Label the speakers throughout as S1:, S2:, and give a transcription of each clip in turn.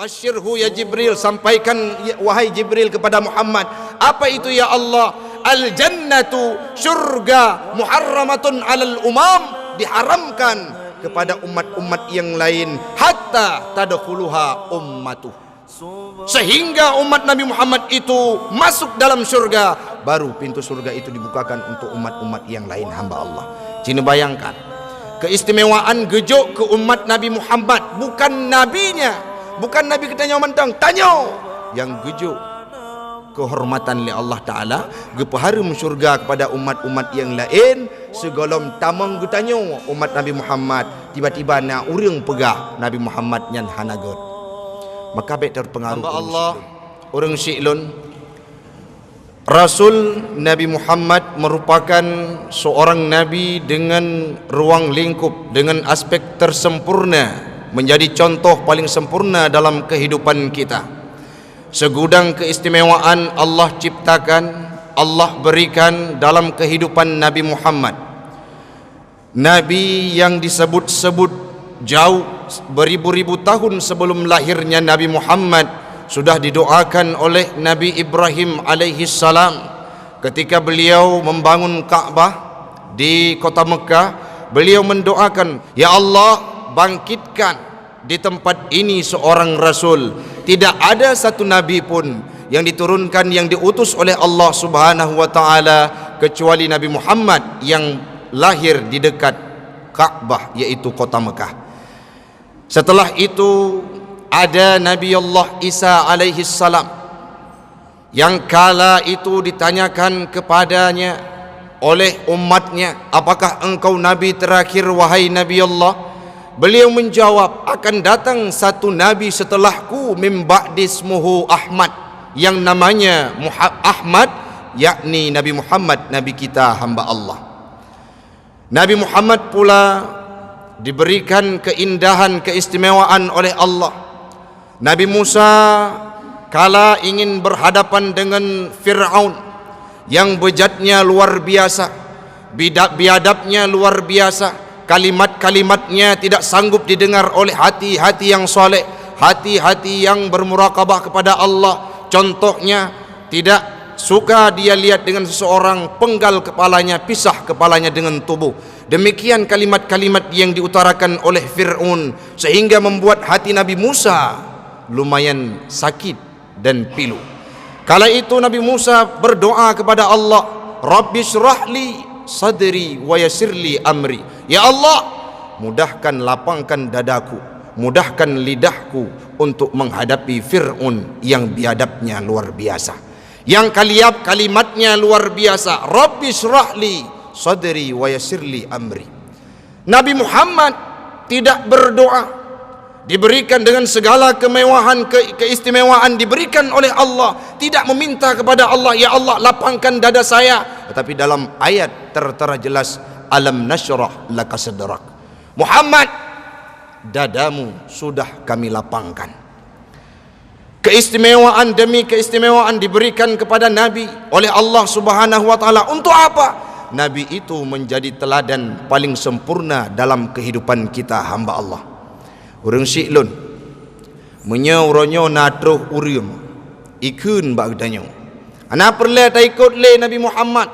S1: Basyirhu ya Jibril, sampaikan wahai Jibril kepada Muhammad. Apa itu ya Allah? Al-jannatu, syurga, muharramatun alal umam, diharamkan kepada umat-umat yang lain, hatta tadkhuluha ummatuh, sehingga umat Nabi Muhammad itu masuk dalam syurga, baru pintu surga itu dibukakan untuk umat-umat yang lain hamba Allah. Cina bayangkan keistimewaan gejuk ke umat Nabi Muhammad, bukan nabinya, bukan nabi kita nyawa mentang, tanya yang gejuk kehormatan li Allah Ta'ala, gepaharum syurga kepada umat-umat yang lain. Segolom tamang gutanya umat Nabi Muhammad, tiba-tiba na urang pegah Nabi Muhammad nyan hanagot. Maka baik terpengaruh Allah orang syi'lun. Rasul Nabi Muhammad merupakan seorang nabi dengan ruang lingkup, dengan aspek tersempurna, menjadi contoh paling sempurna dalam kehidupan kita. Segudang keistimewaan Allah ciptakan, Allah berikan dalam kehidupan Nabi Muhammad. Nabi yang disebut-sebut jauh beribu-ribu tahun sebelum lahirnya Nabi Muhammad sudah didoakan oleh Nabi Ibrahim alaihi salam ketika beliau membangun Ka'bah di kota Mekah. Beliau mendoakan, ya Allah, bangkitkan di tempat ini seorang rasul. Tidak ada satu nabi pun yang diturunkan, yang diutus oleh Allah Subhanahu wa taala kecuali Nabi Muhammad yang lahir di dekat Ka'bah, yaitu kota Mekah. Setelah itu ada Nabi Allah Isa alaihi salam yang kala itu ditanyakan kepadanya oleh umatnya, apakah engkau nabi terakhir wahai Nabi Allah? Beliau menjawab, akan datang satu nabi setelahku, mim ba'di ismuhu Ahmad, yang namanya Ahmad, yakni Nabi Muhammad, nabi kita hamba Allah. Nabi Muhammad pula diberikan keindahan, keistimewaan oleh Allah. Nabi Musa kala ingin berhadapan dengan Fir'aun yang bejatnya luar biasa, biadabnya luar biasa, kalimat-kalimatnya tidak sanggup didengar oleh hati-hati yang soleh, hati-hati yang bermurakabah kepada Allah. Contohnya, tidak suka dia lihat dengan seseorang penggal kepalanya, pisah kepalanya dengan tubuh. Demikian kalimat-kalimat yang diutarakan oleh Fir'aun, sehingga membuat hati Nabi Musa lumayan sakit dan pilu. Kala itu Nabi Musa berdoa kepada Allah, Rabbi syrahli sadri wa yassirli amri. Ya Allah, mudahkan, lapangkan dadaku, mudahkan lidahku untuk menghadapi Fir'aun yang biadabnya luar biasa, yang kalimatnya luar biasa. Rabbi syrahli sadri wa yassirli amri. Nabi Muhammad tidak berdoa, diberikan dengan segala kemewahan, keistimewaan diberikan oleh Allah, tidak meminta kepada Allah, ya Allah lapangkan dada saya. Tetapi dalam ayat tertera jelas, alam nasyrah laka sadrak, Muhammad, dadamu sudah kami lapangkan. Keistimewaan demi keistimewaan diberikan kepada Nabi oleh Allah Subhanahu wa taala. Untuk apa? Nabi itu menjadi teladan paling sempurna dalam kehidupan kita hamba Allah. Orang syi'lun menyauronyo natruh urium ikun bak tanya, ana perle ta ikut le Nabi Muhammad,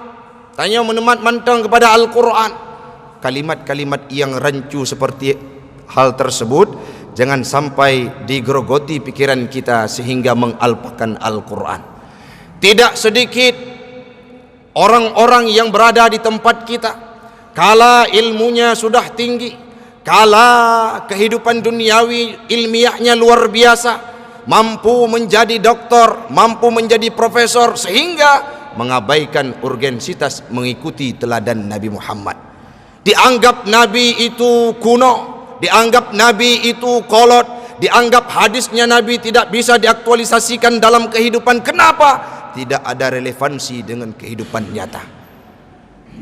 S1: tanya menemat mantang kepada Al-Quran. Kalimat-kalimat yang rancu seperti hal tersebut jangan sampai digerogoti pikiran kita sehingga mengalpakan Al-Quran. Tidak sedikit orang-orang yang berada di tempat kita, kala ilmunya sudah tinggi, kala kehidupan duniawi ilmiahnya luar biasa, mampu menjadi doktor, mampu menjadi profesor, sehingga mengabaikan urgensitas mengikuti teladan Nabi Muhammad. Dianggap Nabi itu kuno, dianggap Nabi itu kolot, dianggap hadisnya Nabi tidak bisa diaktualisasikan dalam kehidupan. Kenapa? Tidak ada relevansi dengan kehidupan nyata.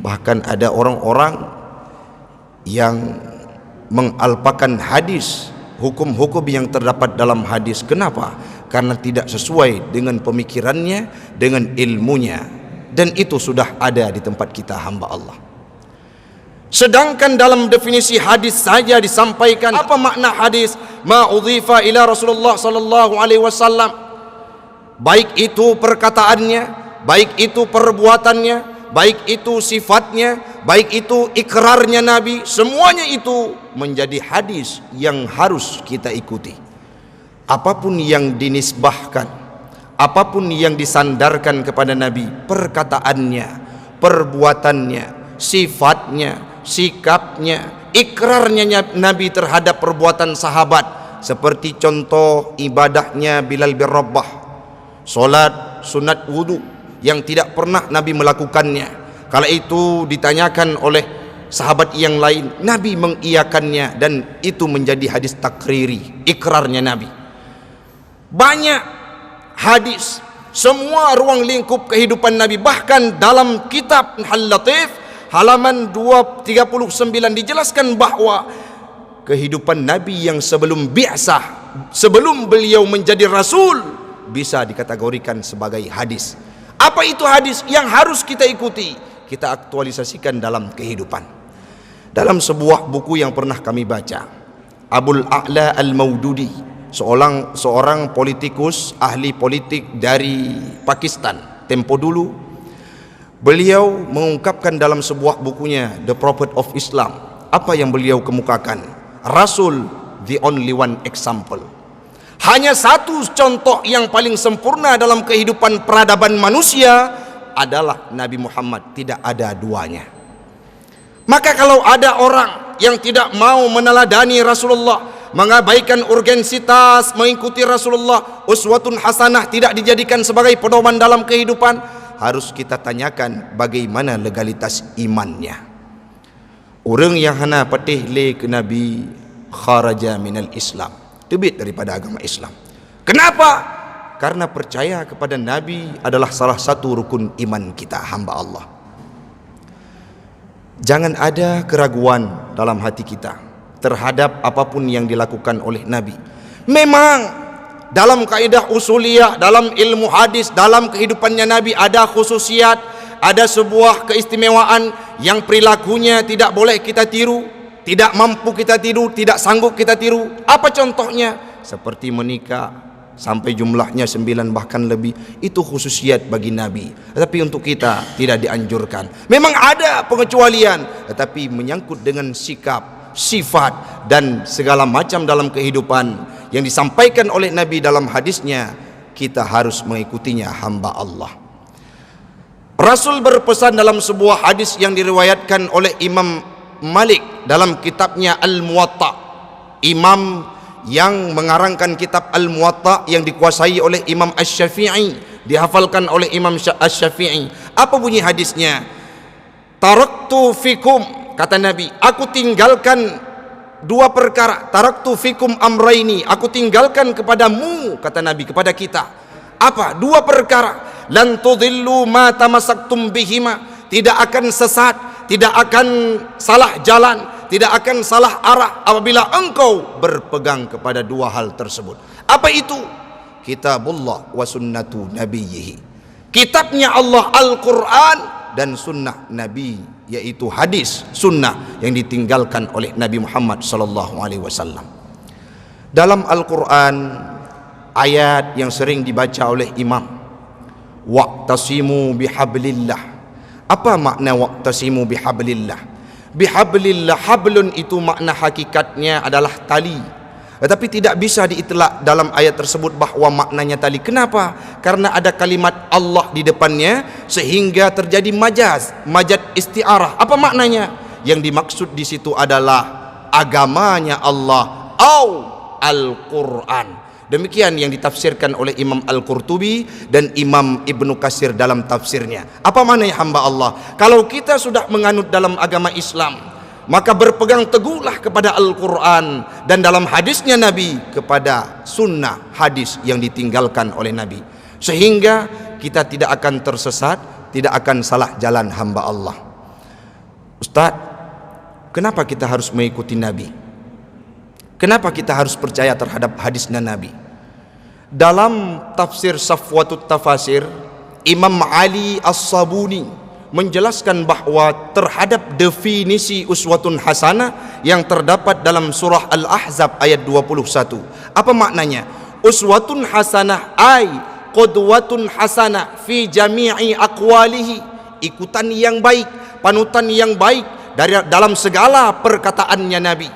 S1: Bahkan ada orang-orang yang mengalpakan hadis, hukum-hukum yang terdapat dalam hadis. Kenapa? Karena tidak sesuai dengan pemikirannya, dengan ilmunya. Dan itu sudah ada di tempat kita hamba Allah. Sedangkan dalam definisi hadis saja disampaikan apa makna hadis, ma udhifa ila Rasulullah sallallahu alaihi wasallam, baik itu perkataannya, baik itu perbuatannya, baik itu sifatnya, baik itu ikrarnya Nabi, semuanya itu menjadi hadis yang harus kita ikuti. Apapun yang dinisbahkan, apapun yang disandarkan kepada Nabi, perkataannya, perbuatannya, sifatnya, sikapnya, ikrarnya Nabi terhadap perbuatan sahabat, seperti contoh ibadahnya Bilal bin Rabah, solat sunat wudu yang tidak pernah Nabi melakukannya. Kala itu ditanyakan oleh sahabat yang lain, Nabi mengiyakannya, dan itu menjadi hadis takriri, ikrarnya Nabi. Banyak hadis, semua ruang lingkup kehidupan Nabi. Bahkan dalam kitab Al-Latif halaman 239 dijelaskan bahwa kehidupan Nabi yang sebelum bi'sah, sebelum beliau menjadi Rasul, bisa dikategorikan sebagai hadis. Apa itu hadis yang harus kita ikuti, kita aktualisasikan dalam kehidupan? Dalam sebuah buku yang pernah kami baca, Abul A'la Al-Maududi, seorang politikus, ahli politik dari Pakistan tempo dulu, beliau mengungkapkan dalam sebuah bukunya The Prophet of Islam, apa yang beliau kemukakan, Rasul the only one example, hanya satu contoh yang paling sempurna dalam kehidupan peradaban manusia adalah Nabi Muhammad, tidak ada duanya. Maka kalau ada orang yang tidak mau meneladani Rasulullah, mengabaikan urgensitas mengikuti Rasulullah, uswatun hasanah tidak dijadikan sebagai pedoman dalam kehidupan, harus kita tanyakan bagaimana legalitas imannya. Orang yang hana patih le ke Nabi, kharaja minal Islam, terbit daripada agama Islam. Kenapa? Karena percaya kepada Nabi adalah salah satu rukun iman kita, hamba Allah. Jangan ada keraguan dalam hati kita terhadap apapun yang dilakukan oleh Nabi. Memang dalam kaidah usuliyah, dalam ilmu hadis, dalam kehidupannya Nabi ada khususiat, ada sebuah keistimewaan yang perilakunya tidak boleh kita tiru, tidak mampu kita tiru, tidak sanggup kita tiru. Apa contohnya? Seperti menikah sampai jumlahnya 9 bahkan lebih, itu khususiat bagi Nabi, tetapi untuk kita tidak dianjurkan. Memang ada pengecualian, tetapi menyangkut dengan sikap, sifat dan segala macam dalam kehidupan yang disampaikan oleh Nabi dalam hadisnya, kita harus mengikutinya, hamba Allah. Rasul berpesan dalam sebuah hadis yang diriwayatkan oleh Imam Malik dalam kitabnya Al-Muwatta, imam yang mengarangkan kitab Al-Muwatta yang dikuasai oleh Imam Asy-Syafi'i, dihafalkan oleh Imam Asy-Syafi'i. Apa bunyi hadisnya? Taraktu fikum, kata Nabi, aku tinggalkan dua perkara. Taraktu fikum amraini, aku tinggalkan kepadamu, kata Nabi, kepada kita. Apa? Dua perkara. Lan tudhillu ma tamassaktum bihima, tidak akan sesat, tidak akan salah jalan, tidak akan salah arah apabila engkau berpegang kepada dua hal tersebut. Apa itu? Kitabullah wa sunnatu nabiyhi, kitabnya Allah Al-Quran dan sunnah Nabi, yaitu hadis sunnah yang ditinggalkan oleh Nabi Muhammad sallallahu alaihi wasallam. Dalam Al-Quran, ayat yang sering dibaca oleh imam, waqtasimu bihablillah. Apa makna waqtasimu bihablillah? Bihablillah, hablun itu makna hakikatnya adalah tali, tetapi tidak bisa diitlak dalam ayat tersebut bahwa maknanya tali. Kenapa? Karena ada kalimat Allah di depannya sehingga terjadi majaz isti'arah. Apa maknanya? Yang dimaksud di situ adalah agamanya Allah, au Al-Quran. Demikian yang ditafsirkan oleh Imam Al-Qurtubi dan Imam Ibnu Katsir dalam tafsirnya. Apa maknanya hamba Allah? Kalau kita sudah menganut dalam agama Islam, maka berpegang teguhlah kepada Al-Quran dan dalam hadisnya Nabi kepada sunnah hadis yang ditinggalkan oleh Nabi, sehingga kita tidak akan tersesat, tidak akan salah jalan hamba Allah. Ustaz, kenapa kita harus mengikuti Nabi? Kenapa kita harus percaya terhadap hadisnya Nabi? Dalam tafsir Safwatut Tafasir, Imam Ali As-Sabuni menjelaskan bahawa terhadap definisi uswatun hasanah yang terdapat dalam surah Al-Ahzab ayat 21. Apa maknanya? Uswatun hasanah ay qudwatun hasanah fi jami'i aqwalihi, ikutan yang baik, panutan yang baik dalam segala perkataannya Nabi,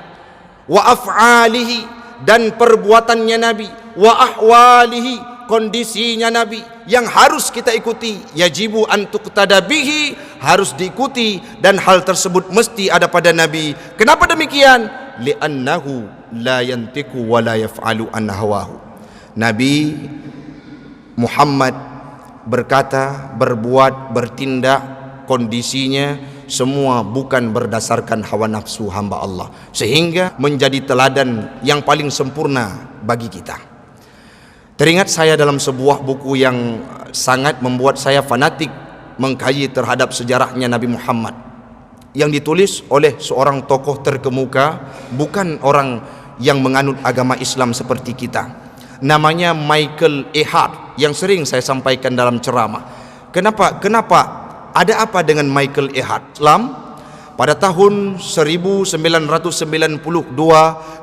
S1: wa af'alihi, dan perbuatannya Nabi, wa ahwalihi, kondisinya Nabi yang harus kita ikuti. Yajibu an tuqtada bihi, harus diikuti, dan hal tersebut mesti ada pada Nabi. Kenapa demikian? Li'annahu la yantiku wa la yaf'alu an hawahu. Nabi Muhammad berkata, berbuat, bertindak, kondisinya semua bukan berdasarkan hawa nafsu hamba Allah, sehingga menjadi teladan yang paling sempurna bagi kita. Teringat saya dalam sebuah buku yang sangat membuat saya fanatik mengkaji terhadap sejarahnya Nabi Muhammad, yang ditulis oleh seorang tokoh terkemuka, bukan orang yang menganut agama Islam seperti kita. Namanya Michael Ehart, yang sering saya sampaikan dalam ceramah. Kenapa? Ada apa dengan Michael Ehart? Islam pada tahun 1992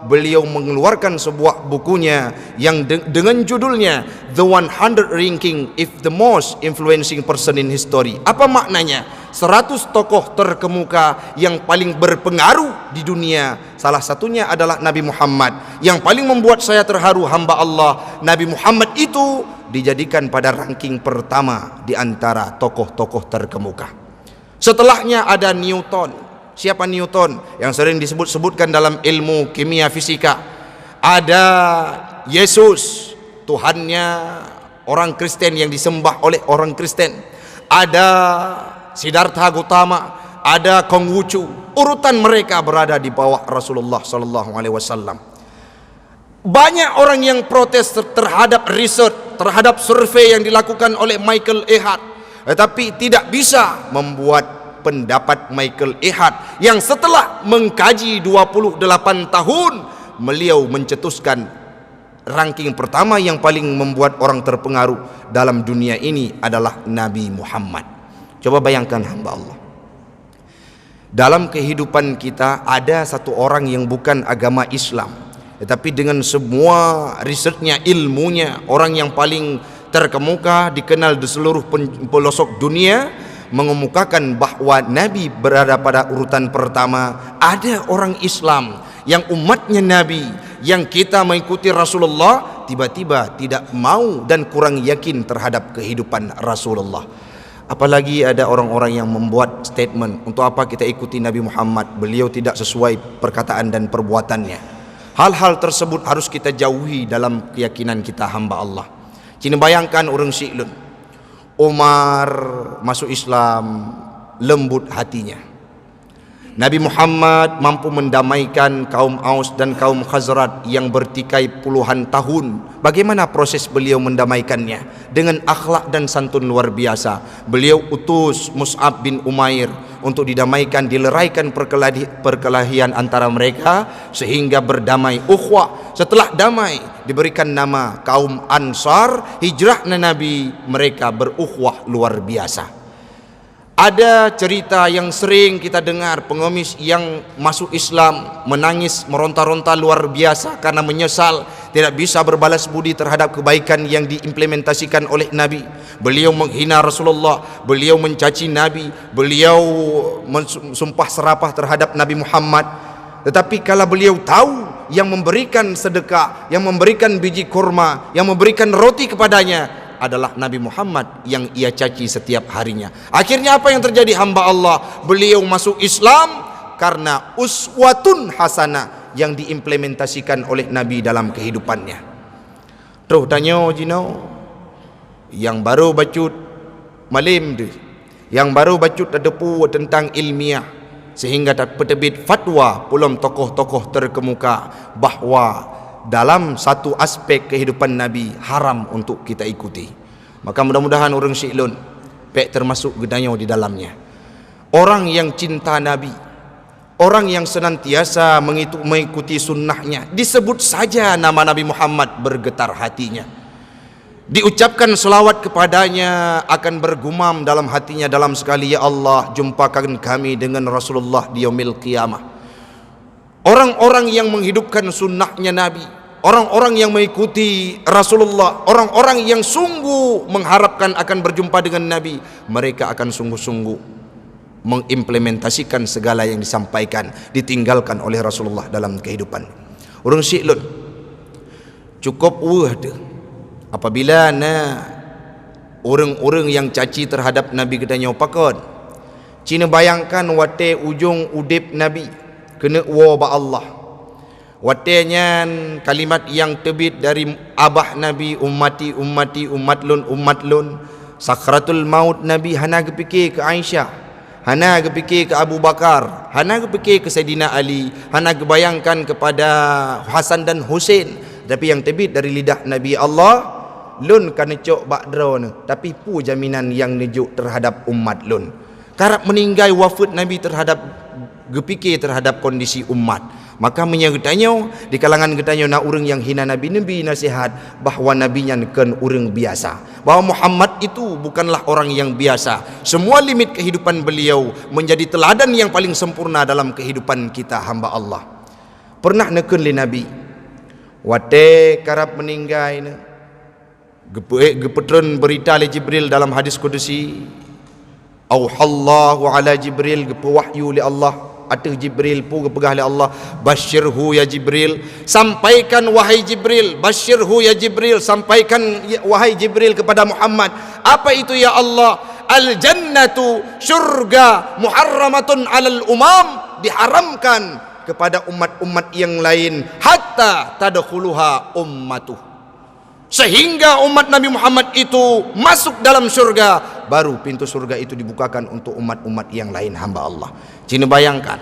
S1: beliau mengeluarkan sebuah bukunya yang dengan judulnya The 100 Ranking of the Most Influencing Person in History. Apa maknanya? 100 tokoh terkemuka yang paling berpengaruh di dunia. Salah satunya adalah Nabi Muhammad. Yang paling membuat saya terharu, hamba Allah, Nabi Muhammad itu dijadikan pada ranking pertama di antara tokoh-tokoh terkemuka. Setelahnya ada Newton. Siapa Newton? Yang sering disebut-sebutkan dalam ilmu kimia fisika. Ada Yesus, Tuhannya orang Kristen yang disembah oleh orang Kristen. Ada Siddhartha Gautama, ada Konghucu. Urutan mereka berada di bawah Rasulullah sallallahu alaihi wasallam. Banyak orang yang protes terhadap riset, terhadap survei yang dilakukan oleh Michael Ehart, tetapi tidak bisa membuat pendapat Michael Ehart yang setelah mengkaji 28 tahun beliau mencetuskan ranking pertama yang paling membuat orang terpengaruh dalam dunia ini adalah Nabi Muhammad. Coba bayangkan hamba Allah, dalam kehidupan kita ada satu orang yang bukan agama Islam, tetapi dengan semua risetnya, ilmunya, orang yang paling terkemuka, dikenal di seluruh pelosok dunia, mengemukakan bahwa Nabi berada pada urutan pertama. Ada orang Islam yang umatnya Nabi, yang kita mengikuti Rasulullah, tiba-tiba tidak mau dan kurang yakin terhadap kehidupan Rasulullah. Apalagi ada orang-orang yang membuat statement, untuk apa kita ikuti Nabi Muhammad, beliau tidak sesuai perkataan dan perbuatannya. Hal-hal tersebut harus kita jauhi dalam keyakinan kita hamba Allah. Cina bayangkan orang Syi'lun, Umar masuk Islam, lembut hatinya. Nabi Muhammad mampu mendamaikan kaum Aus dan kaum Khazraj yang bertikai puluhan tahun. Bagaimana proses beliau mendamaikannya? Dengan akhlak dan santun luar biasa. Beliau utus Mus'ab bin Umair untuk didamaikan, dileraikan perkelahian antara mereka sehingga berdamai ukhuwah. Setelah damai diberikan nama kaum Ansar, hijrahnya Nabi, mereka berukhuwah luar biasa. Ada cerita yang sering kita dengar, pengemis yang masuk Islam menangis meronta-ronta luar biasa karena menyesal tidak bisa berbalas budi terhadap kebaikan yang diimplementasikan oleh Nabi. Beliau menghina Rasulullah, beliau mencaci Nabi, beliau mensumpah serapah terhadap Nabi Muhammad. Tetapi kalau beliau tahu yang memberikan sedekah, yang memberikan biji kurma, yang memberikan roti kepadanya adalah Nabi Muhammad yang ia caci setiap harinya. Akhirnya apa yang terjadi hamba Allah? Beliau masuk Islam karena uswatun hasanah yang diimplementasikan oleh Nabi dalam kehidupannya. Tuh tanya Jino, yang baru bacut malim tu, yang baru bacut depu tentang ilmiah, sehingga peterbit fatwa pulum tokoh-tokoh terkemuka bahwa dalam satu aspek kehidupan Nabi haram untuk kita ikuti. Maka mudah-mudahan orang Syi'lun pek termasuk gedanyo di dalamnya. Orang yang cinta Nabi, orang yang senantiasa mengikuti sunnahnya, disebut saja nama Nabi Muhammad bergetar hatinya. diucapkan selawat kepadanya, akan bergumam dalam hatinya dalam sekali, ya Allah, jumpakan kami dengan Rasulullah di yaumil qiyamah. Orang-orang yang menghidupkan sunnahnya Nabi, orang-orang yang mengikuti Rasulullah, orang-orang yang sungguh mengharapkan akan berjumpa dengan Nabi, mereka akan sungguh-sungguh mengimplementasikan segala yang disampaikan, ditinggalkan oleh Rasulullah dalam kehidupan. Orang syiklun cukup ada apabila orang-orang yang caci terhadap Nabi katanya pakon Cina bayangkan wate ujung udip Nabi kena wa Allah. Watenya kalimat yang terbit dari abah Nabi, ummati ummati umatlun umatlun. Sakratul maut Nabi hana kepikir ke Aisyah, hana kepikir ke Abu Bakar, hana kepikir ke Sayyidina Ali, hana kebayangkan kepada Hasan dan Husain. Tapi yang terbit dari lidah Nabi, Allah lun kana cok bakdro, tapi pu jaminan yang nejuk terhadap umat lun. Karap meninggal wafat Nabi terhadap gepikir terhadap kondisi umat. Maka menyegetanya di kalangan getanya na urang yang hina Nabi nasihat bahawa nabinya kan urang biasa, bahawa Muhammad itu bukanlah orang yang biasa. Semua limit kehidupan beliau menjadi teladan yang paling sempurna dalam kehidupan kita hamba Allah. Pernah neken li Nabi wate karap meninggal gepetron berita li Jibril dalam hadis kudusi, auhallahu ala Jibril, gepewahyu li Allah atas Jibril pu gepegah li Allah, basyirhu ya Jibril, sampaikan wahai Jibril, basyirhu ya Jibril, sampaikan wahai Jibril kepada Muhammad. Apa itu ya Allah? Al jannatu, syurga, muharramatun alal umam, diharamkan kepada umat-umat yang lain, hatta tadkhuluha ummatuh, sehingga umat Nabi Muhammad itu masuk dalam surga, baru pintu surga itu dibukakan untuk umat-umat yang lain hamba Allah. Cina bayangkan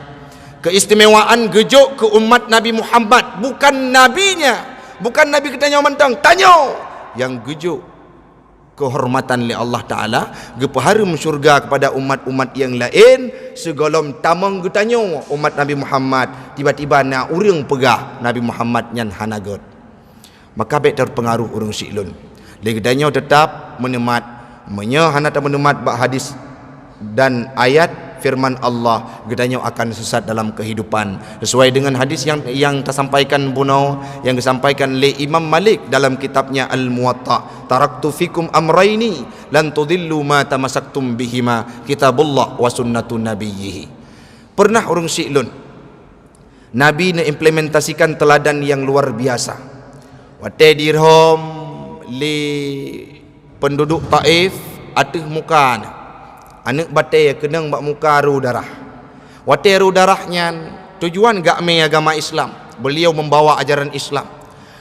S1: keistimewaan gejuk ke umat Nabi Muhammad, bukan nabinya, bukan Nabi kita nyawa mentang tanya, yang gejuk kehormatan li Allah Ta'ala, gepaharum surga kepada umat-umat yang lain. Segolom tamang getanya umat Nabi Muhammad, tiba-tiba na urang pegah Nabi Muhammad nyan hanagot. Maka baik terpengaruh urang syiklun. Legedanya tetap menemat, hana tak menemat bak hadis dan ayat firman Allah, gedanya akan sesat dalam kehidupan. Sesuai dengan hadis yang tersampaikan bunau, yang disampaikan oleh Imam Malik dalam kitabnya Al-Muwatta, taraktu fikum amraini lan tudillu ma tamassaktum bihima, kitabullah wa sunnatu nabiyhi. Pernah urang syiklun Nabi implementasikan teladan yang luar biasa. Wate dirham li penduduk Taif atih muka anak batai kenang bak muka ru darah. Wate ru darahnya tujuan gak me agama Islam, beliau membawa ajaran Islam.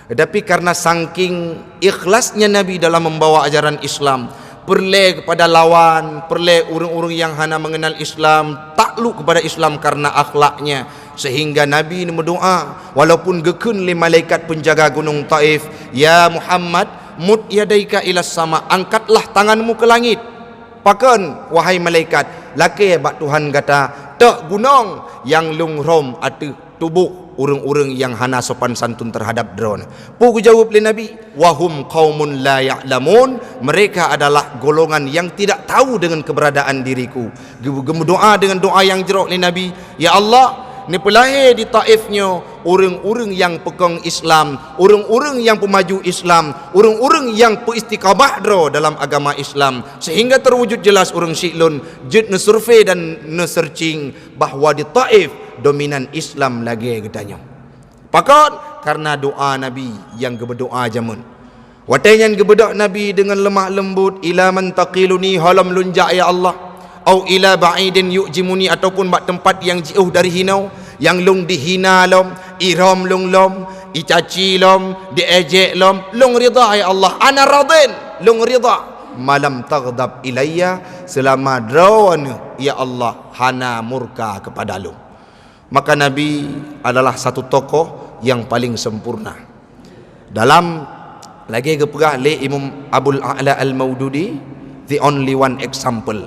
S1: Tetapi karena saking ikhlasnya Nabi dalam membawa ajaran Islam, perle kepada lawan, perle urang-urang yang hana mengenal Islam, takluk kepada Islam karena akhlaknya, sehingga Nabi berdoa walaupun gekun li malaikat penjaga gunung Taif, ya Muhammad mud yadaika ilas sama, angkatlah tanganmu ke langit. Pakan wahai malaikat, laki bak Tuhan kata tak gunung yang lungrom atu tubuh urang-urang yang hana sopan santun terhadap drone. Pu jawab li Nabi, wahum qaumun la ya'lamun, mereka adalah golongan yang tidak tahu dengan keberadaan diriku. Gemu doa dengan doa yang jerok li Nabi, ya Allah, ni pelahir di Taifnya orang-orang yang pegang Islam, orang-orang yang pemaju Islam, orang-orang yang peristiqamah dalam agama Islam, sehingga terwujud jelas orang syiklun jid survei dan searching bahawa di Taif dominan Islam lagi katanya. Pakat karena doa Nabi yang berdoa jamun. Watanya gebedak Nabi dengan lemah lembut, ila man taqiluni halam lunja ya Allah, au ila ba'idin yu'jimuni, ataupun bak tempat yang jauh dari hinau, yang lung dihina lom, iram lung lom, icaci lom, diejek lom, lung rida ya Allah, ana radin, lung rida, malam taghdab ilayya, selama drawan ya Allah hana murka kepada lu. Maka Nabi adalah satu tokoh yang paling sempurna. Dalam lagi kepegah le Imam Abul A'la Al-Maududi, the only one example,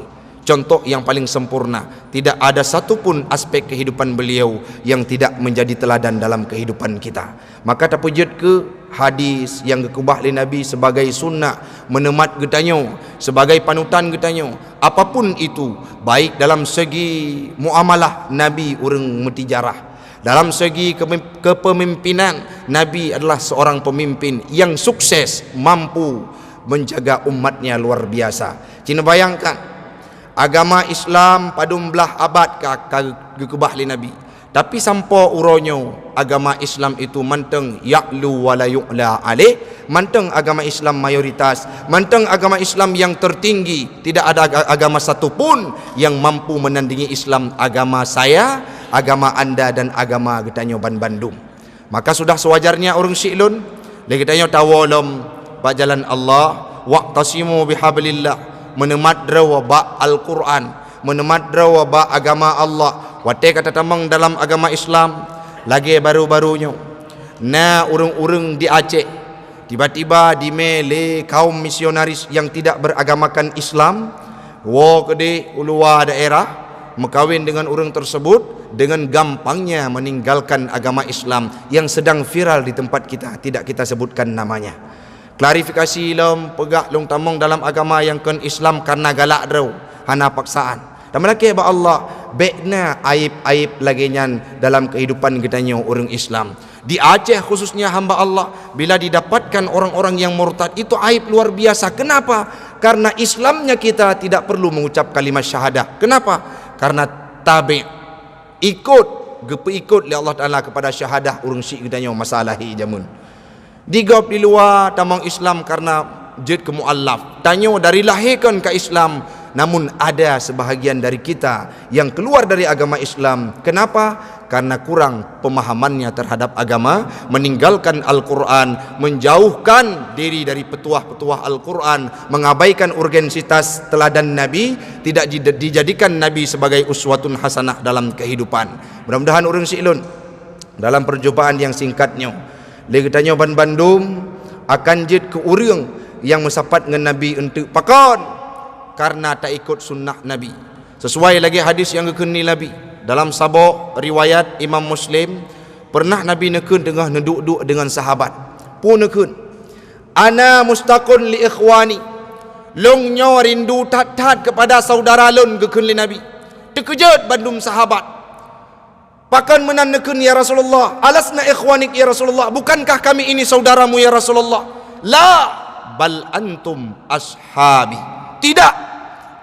S1: contoh yang paling sempurna. Tidak ada satupun aspek kehidupan beliau yang tidak menjadi teladan dalam kehidupan kita. Maka terpujud ke hadis yang dikubah oleh Nabi sebagai sunnah, menemat getanyo, sebagai panutan getanyo. Apapun itu, baik dalam segi muamalah Nabi urang metijarah, dalam segi kepemimpinan Nabi adalah seorang pemimpin yang sukses, mampu menjaga umatnya luar biasa. Cina bayangkan agama Islam padum belah abad gekubah oleh Nabi, tapi sampo uronyo agama Islam itu manteng ya'lu wala yu'la alaih, manteng agama Islam mayoritas, manteng agama Islam yang tertinggi. Tidak ada agama satupun yang mampu menandingi Islam, agama saya, agama anda dan agama getanyo Ban Bandung. Maka sudah sewajarnya orang Syi'lun le getanyo tawalum ba jalan Allah, waqtasimu bihablillah, menemat drawa ba Al-Quran, menemat drawa ba agama Allah. Wate kata tamang dalam agama Islam lagi baru-barunya na urang-urang di Aceh tiba-tiba dimele kaum misionaris yang tidak beragamakan Islam wo kede ulua daerah mekawin dengan orang tersebut, dengan gampangnya meninggalkan agama Islam yang sedang viral di tempat kita, tidak kita sebutkan namanya. Klarifikasi lom pegak long tamong dalam agama yang kan Islam karena galak draw hana paksaan. Dan melaki ba Allah bekna aib-aib laginya dalam kehidupan getanyo orang Islam. Di Aceh khususnya hamba Allah, bila didapatkan orang-orang yang murtad itu aib luar biasa. Kenapa? Karena Islamnya kita tidak perlu mengucap kalimat syahadah. Kenapa? Karena tabi' ikut ikut li Allah Taala kepada syahadah urang syik getanyo masalahi jamun. Digop di luar tamang Islam karena jid ke muallaf. Tanyo dari lahirkan ke Islam, namun ada sebahagian dari kita yang keluar dari agama Islam. Kenapa? Karena kurang pemahamannya terhadap agama, meninggalkan Al-Quran, menjauhkan diri dari petuah-petuah Al-Quran, mengabaikan urgensitas teladan Nabi, tidak dijadikan Nabi sebagai uswatun hasanah dalam kehidupan. Mudah-mudahan orang Syi'lun dalam perjumpaan yang singkatnya legetanyo Ban Bandung akan jid ke urang yang mensapat dengan Nabi untuk pakon karena tak ikut sunnah Nabi. Sesuai lagi hadis yang gekeni Nabi dalam sabok riwayat Imam Muslim, pernah Nabi nekun tengah neduk-duk dengan sahabat pun nekun, ana mustaqun li ikhwani, long nyo rindu tat-tat kepada saudara lun gekun li Nabi. Terkejut bandum sahabat, pakan menan nekun ya Rasulullah, alasna ikhwanik ya Rasulullah, bukankah kami ini saudaramu ya Rasulullah? La bal antum ashabi, tidak,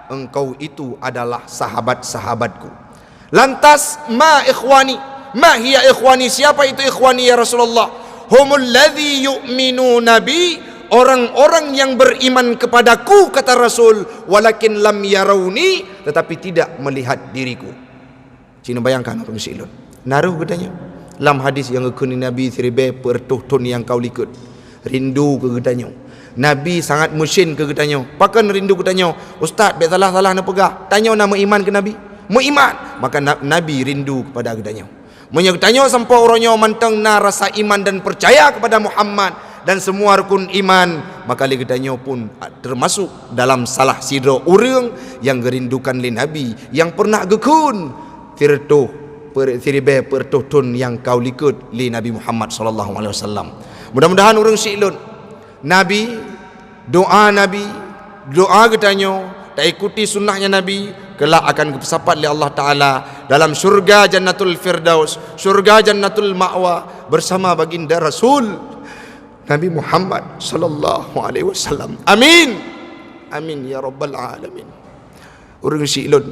S1: engkau itu adalah sahabat-sahabatku. Lantas ma ikhwani, ma hiya ikhwani, siapa itu ikhwani ya Rasulullah? Humul ladzi yu'minuna bi, orang-orang yang beriman kepadaku kata Rasul, walakin lam yarawni, tetapi tidak melihat diriku. Cina bayangkan orang Syi'lun naruh katanya dalam hadis yang gekuni Nabi seribe pertuhtun yang kau likut, rindu ke katanya Nabi sangat musin ke katanya, pakan rindu katanya ustaz bet salah-salah na pegah, tanya nama iman ke Nabi, mau iman, maka Nabi rindu kepada katanya. Menyertanya sampai orangnya manteng na rasa iman dan percaya kepada Muhammad dan semua rukun iman, maka katanya pun termasuk dalam salah sidro orang yang gerindukan li Nabi, yang pernah gekun tirtuh siribe pertuhtun yang kau likut li Nabi Muhammad sallallahu alaihi wasallam. Mudah-mudahan orang Syi'lun Nabi, doa getanyo tak ikuti sunnahnya Nabi, kelak akan kesapat oleh Allah Ta'ala dalam syurga Jannatul Firdaus, syurga Jannatul Ma'wa bersama baginda Rasul Nabi Muhammad sallallahu alaihi wasallam. Amin. Amin ya rabbal alamin. Orang Syi'lun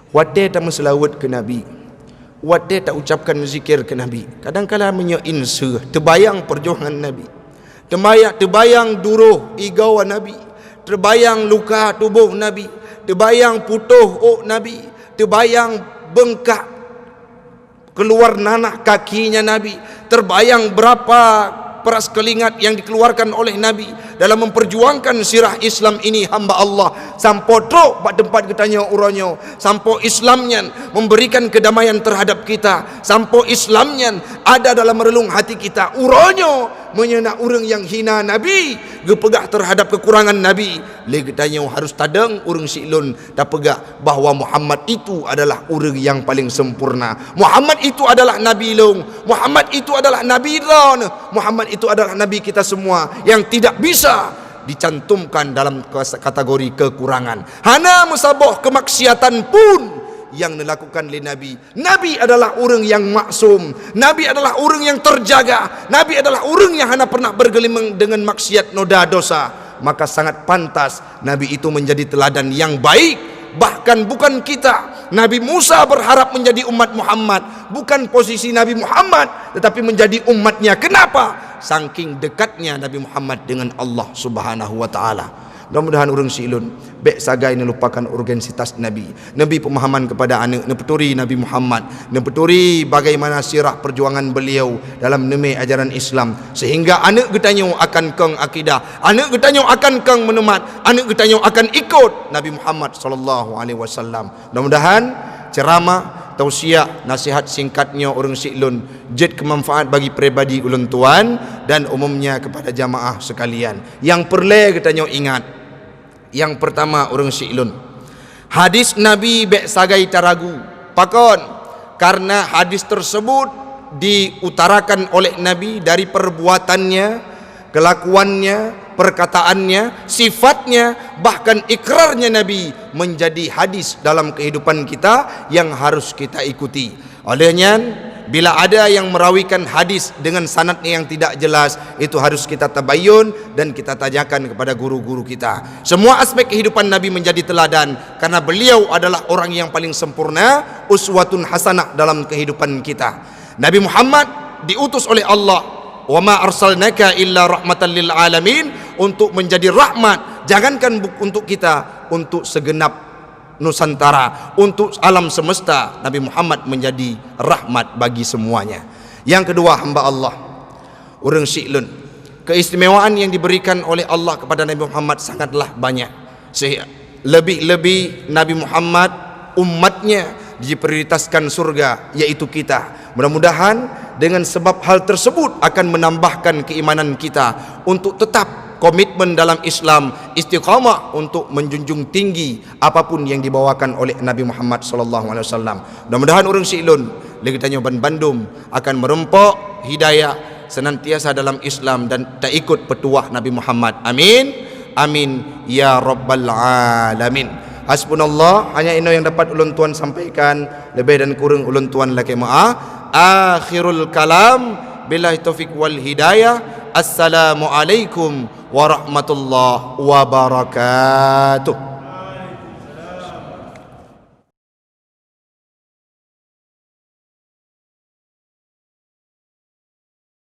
S1: wate tak menselawat ke Nabi, wate tak ucapkan zikir ke Nabi, kadang-kadang menyeinse terbayang perjuangan Nabi, terbayang duruh igawa Nabi, terbayang luka tubuh Nabi, terbayang putuh Nabi, terbayang bengkak keluar nanah kakinya Nabi, terbayang berapa peras keringat yang dikeluarkan oleh Nabi, dalam memperjuangkan sirah Islam ini hamba Allah sampo truk pada tempat ketanya uronyo, sampo Islamnya memberikan kedamaian terhadap kita, sampo Islamnya ada dalam relung hati kita, uronyo menyenak orang yang hina Nabi, gepegah terhadap kekurangan Nabi, le ketanya harus tadang urang silun tak pegah bahawa Muhammad itu adalah orang yang paling sempurna. Muhammad itu adalah Nabi long, Muhammad itu adalah Nabi ron, Muhammad itu adalah Nabi kita semua yang tidak bisa dicantumkan dalam kategori kekurangan. Hana musaboh kemaksiatan pun yang dilakukan oleh Nabi. Nabi adalah orang yang maksum, Nabi adalah orang yang terjaga, Nabi adalah orang yang hana pernah bergelimang dengan maksiat noda dosa. Maka sangat pantas Nabi itu menjadi teladan yang baik. Bahkan bukan kita, Nabi Musa berharap menjadi umat Muhammad, bukan posisi Nabi Muhammad, tetapi menjadi umatnya. Kenapa? Saking dekatnya Nabi Muhammad dengan Allah Subhanahu wa taala. Mudah-mudahan urang silun bek sagai melupakan urgensitas Nabi. Nabi pemahaman kepada anak, nepeturi Nabi Muhammad, nepeturi bagaimana sirah perjuangan beliau dalam neme ajaran Islam, sehingga anak getanyo akan keng akidah, anak getanyo akan keng menemat, anak getanyo akan ikut Nabi Muhammad sallallahu alaihi wasallam. Mudah-mudahan ceramah, tausiah, nasihat singkatnya orang silun jid kemanfaat bagi pribadi ulun tuan dan umumnya kepada jamaah sekalian. Yang perlu kita ingat, yang pertama orang silun, hadis Nabi bek sagai taragu pakon, karena hadis tersebut diutarakan oleh Nabi dari perbuatannya, kelakuannya, perkataannya, sifatnya, bahkan ikrarnya Nabi menjadi hadis dalam kehidupan kita yang harus kita ikuti. Olehnya bila ada yang merawikan hadis dengan sanadnya yang tidak jelas, itu harus kita tabayun dan kita tanyakan kepada guru-guru kita. Semua aspek kehidupan Nabi menjadi teladan karena beliau adalah orang yang paling sempurna, uswatun hasanah dalam kehidupan kita. Nabi Muhammad diutus oleh Allah, wa ma arsalnaka illa rahmatan lil alamin, untuk menjadi rahmat, jangankan untuk kita, untuk segenap Nusantara, untuk alam semesta. Nabi Muhammad menjadi rahmat bagi semuanya. Yang kedua, hamba Allah urang silun, keistimewaan yang diberikan oleh Allah kepada Nabi Muhammad sangatlah banyak. Lebih-lebih Nabi Muhammad umatnya diprioritaskan surga, yaitu kita. Mudah-mudahan dengan sebab hal tersebut akan menambahkan keimanan kita untuk tetap komitmen dalam Islam, istiqamah untuk menjunjung tinggi apapun yang dibawakan oleh Nabi Muhammad sallallahu alaihi wasallam. Mudah-mudahan orang silun lagi tanya Bandung akan merempok hidayah senantiasa dalam Islam dan tak ikut petuah Nabi Muhammad. Amin. Amin ya rabbal alamin. Hasbunallah, hanya ini yang dapat ulun tuan sampaikan, lebih dan kurang ulun tuan laki maaf. Akhirul kalam, billahi taufiq wal hidayah. Assalamualaikum warahmatullahi wabarakatuh.